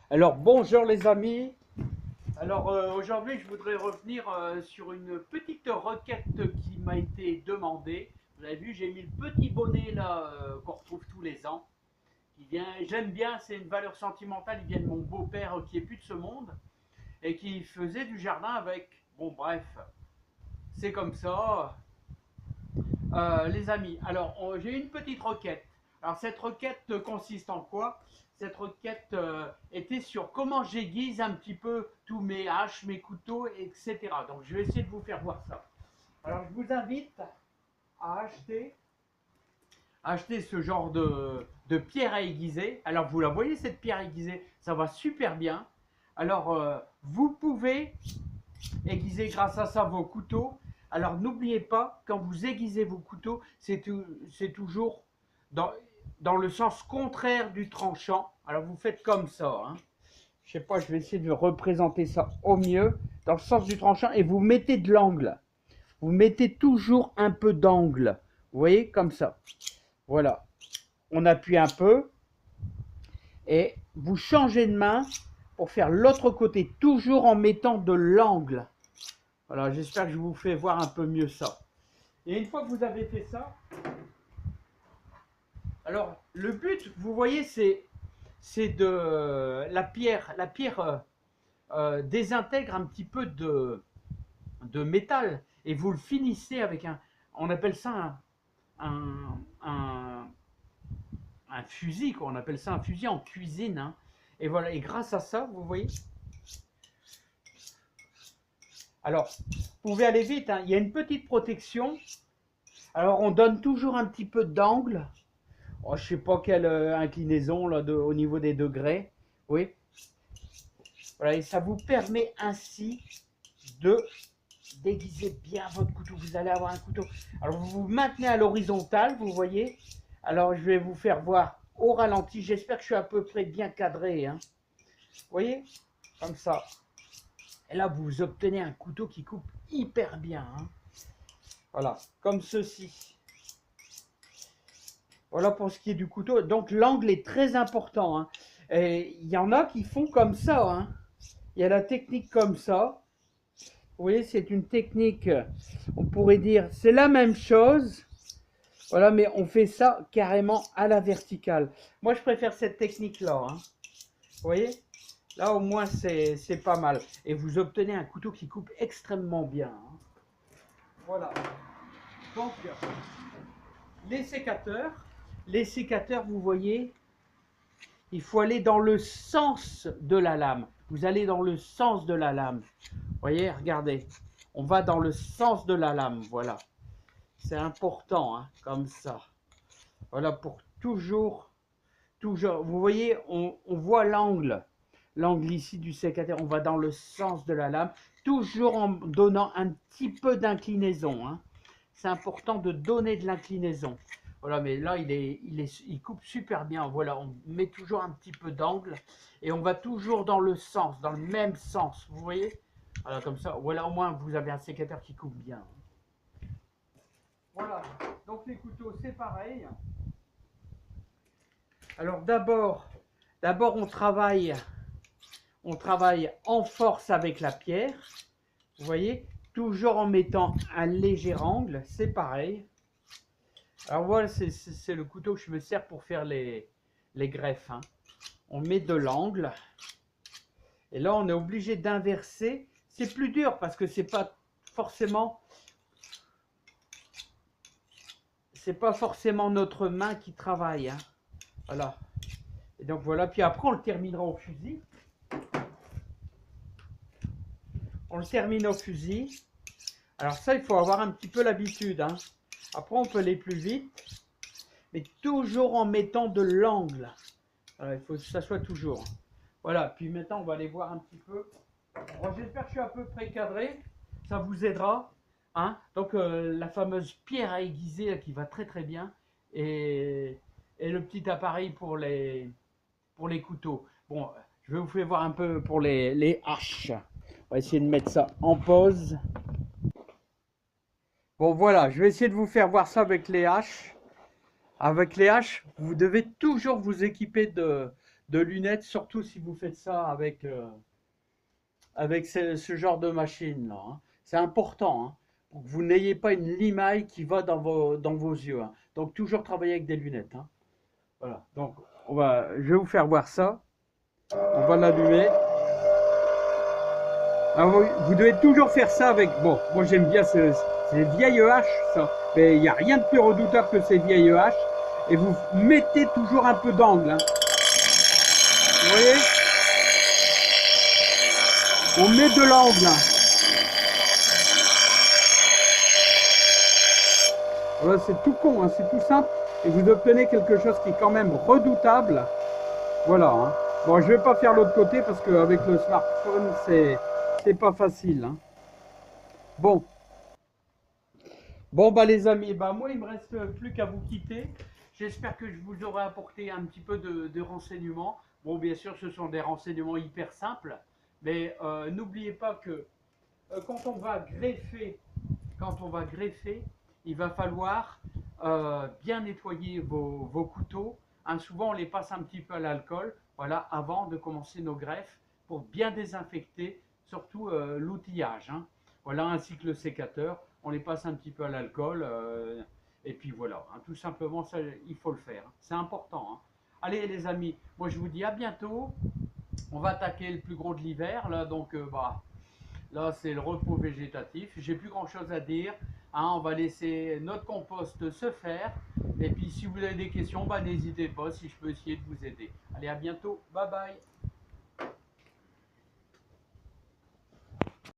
Alors bonjour les amis. Alors aujourd'hui je voudrais revenir sur une petite requête qui m'a été demandée. Vous avez vu, j'ai mis le petit bonnet là qu'on retrouve tous les ans. J'aime bien, c'est une valeur sentimentale. Il vient de mon beau-père qui est plus de ce monde et qui faisait du jardin avec. Bon bref, c'est comme ça. Les amis, alors j'ai une petite requête. Alors cette requête consiste en quoi? Cette requête était sur comment j'aiguise un petit peu tous mes haches, mes couteaux, etc. Donc je vais essayer de vous faire voir ça. Alors je vous invite à acheter ce genre de pierre à aiguiser. Alors vous la voyez cette pierre aiguisée, ça va super bien. Alors vous pouvez aiguiser grâce à ça vos couteaux. Alors n'oubliez pas, quand vous aiguisez vos couteaux, c'est toujours dans le sens contraire du tranchant. Alors vous faites comme ça. Hein. Je sais pas, je vais essayer de représenter ça au mieux. Dans le sens du tranchant et vous mettez de l'angle. Vous mettez toujours un peu d'angle. Vous voyez, comme ça. Voilà. On appuie un peu et vous changez de main pour faire l'autre côté, toujours en mettant de l'angle. Voilà, j'espère que je vous fais voir un peu mieux ça. Et une fois que vous avez fait ça, alors le but, vous voyez, c'est de la pierre désintègre un petit peu de métal et vous le finissez avec on appelle ça un, un, un fusil, quoi. On appelle ça un fusil en cuisine. Hein. Et voilà, et grâce à ça, vous voyez. Alors, vous pouvez aller vite. Hein. Il y a une petite protection. Alors, on donne toujours un petit peu d'angle. Oh, je ne sais pas quelle inclinaison là, au niveau des degrés. Oui. Voilà, et ça vous permet ainsi de déguiser bien votre couteau. Vous allez avoir un couteau. Alors, vous vous maintenez à l'horizontale, vous voyez. Alors, je vais vous faire voir au ralenti. J'espère que je suis à peu près bien cadré. Hein. Vous voyez, comme ça. Et là, vous obtenez un couteau qui coupe hyper bien. Hein. Voilà, comme ceci. Voilà pour ce qui est du couteau. Donc l'angle est très important. Hein. Et il y en a qui font comme ça. Hein. Il y a la technique comme ça. Vous voyez, c'est une technique, on pourrait dire, c'est la même chose. Voilà, mais on fait ça carrément à la verticale. Moi, je préfère cette technique-là. Hein. Vous voyez, là au moins c'est pas mal. Et vous obtenez un couteau qui coupe extrêmement bien. Hein. Voilà. Donc, les sécateurs. Les sécateurs, vous voyez, il faut aller dans le sens de la lame. Vous allez dans le sens de la lame. Vous voyez, regardez. On va dans le sens de la lame, voilà. C'est important, hein, comme ça. Voilà, pour toujours, vous voyez, on voit l'angle. L'angle ici du sécateur, on va dans le sens de la lame. Toujours en donnant un petit peu d'inclinaison. Hein. C'est important de donner de l'inclinaison. Voilà, mais là, il coupe super bien. Voilà, on met toujours un petit peu d'angle et on va toujours dans le sens, dans le même sens. Vous voyez? Voilà, comme ça. Voilà, au moins, vous avez un sécateur qui coupe bien. Voilà, donc les couteaux, c'est pareil. Alors d'abord on travaille en force avec la pierre. Vous voyez? Toujours en mettant un léger angle, c'est pareil. Alors voilà, c'est le couteau que je me sers pour faire les greffes. Hein. On met de l'angle. Et là, on est obligé d'inverser. C'est plus dur parce que c'est pas forcément notre main qui travaille. Hein. Voilà. Et donc voilà. Puis après, on le terminera au fusil. On le termine au fusil. Alors ça, il faut avoir un petit peu l'habitude. Hein. Après, on peut aller plus vite. Mais toujours en mettant de l'angle. Il faut que ça soit toujours. Voilà, puis maintenant on va aller voir un petit peu. J'espère que je suis à peu près cadré. Ça vous aidera. Hein. Donc la fameuse pierre à aiguiser là, qui va très très bien. Et le petit appareil pour les couteaux. Bon, je vais vous faire voir un peu pour les haches. On va essayer de mettre ça en pause. Bon voilà, je vais essayer de vous faire voir ça avec les haches. Avec les haches, vous devez toujours vous équiper de lunettes, surtout si vous faites ça avec ce genre de machine là, hein. C'est important, hein, pour que vous n'ayez pas une limaille qui va dans vos yeux, hein. Donc toujours travailler avec des lunettes, hein. Voilà. Donc je vais vous faire voir ça. On va l'allumer. Alors, vous devez toujours faire ça avec. Bon, moi j'aime bien ces vieilles haches, ça. Mais il n'y a rien de plus redoutable que ces vieilles haches. Et vous mettez toujours un peu d'angle, hein. Vous voyez? On met de l'angle, hein. Voilà, c'est tout con, hein, c'est tout simple. Et vous obtenez quelque chose qui est quand même redoutable. Voilà, hein. Bon, je vais pas faire l'autre côté parce qu'avec le smartphone, c'est pas facile, hein. Bon. Bon, bah les amis, bah moi, il me reste plus qu'à vous quitter. J'espère que je vous aurai apporté un petit peu de renseignements. Bon, bien sûr, ce sont des renseignements hyper simples. Mais n'oubliez pas que quand on va greffer, il va falloir bien nettoyer vos couteaux, hein. Souvent, on les passe un petit peu à l'alcool, voilà, avant de commencer nos greffes, pour bien désinfecter, surtout l'outillage, hein. Voilà, ainsi que le sécateur, on les passe un petit peu à l'alcool, et puis voilà, hein, tout simplement, ça, il faut le faire. C'est important, hein. Allez les amis, moi je vous dis à bientôt. On va attaquer le plus gros de l'hiver, là, donc là, c'est le repos végétatif. J'ai plus grand chose à dire, hein. On va laisser notre compost se faire. Et puis, si vous avez des questions, bah, n'hésitez pas si je peux essayer de vous aider. Allez, à bientôt. Bye bye.